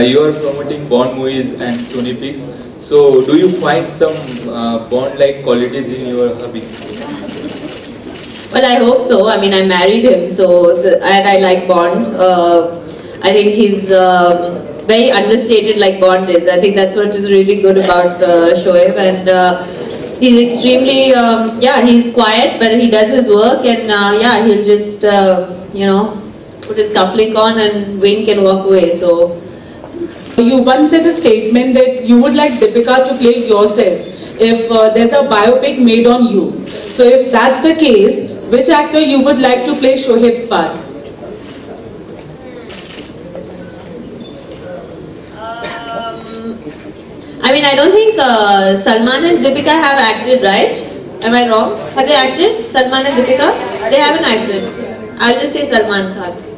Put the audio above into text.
you are promoting Bond movies and Sony Pics. So, do you find some Bond-like qualities in your hubby? Well, I hope so. I mean, I married him, so and I like Bond. I think he's very understated, like Bond is. I think that's what is really good about Shoaib, and he's extremely, yeah, he's quiet, but he does his work, and yeah, he'll just, you know, put his cufflink on and wink and walk away. So. You once said a statement that you would like Deepika to play yourself if there's a biopic made on you. So if that's the case, which actor you would like to play Shoaib's part? I mean, I don't think Salman and Deepika have acted, right? Am I wrong? Have they acted? Salman and Deepika? They haven't acted. I'll just say Salman Khan.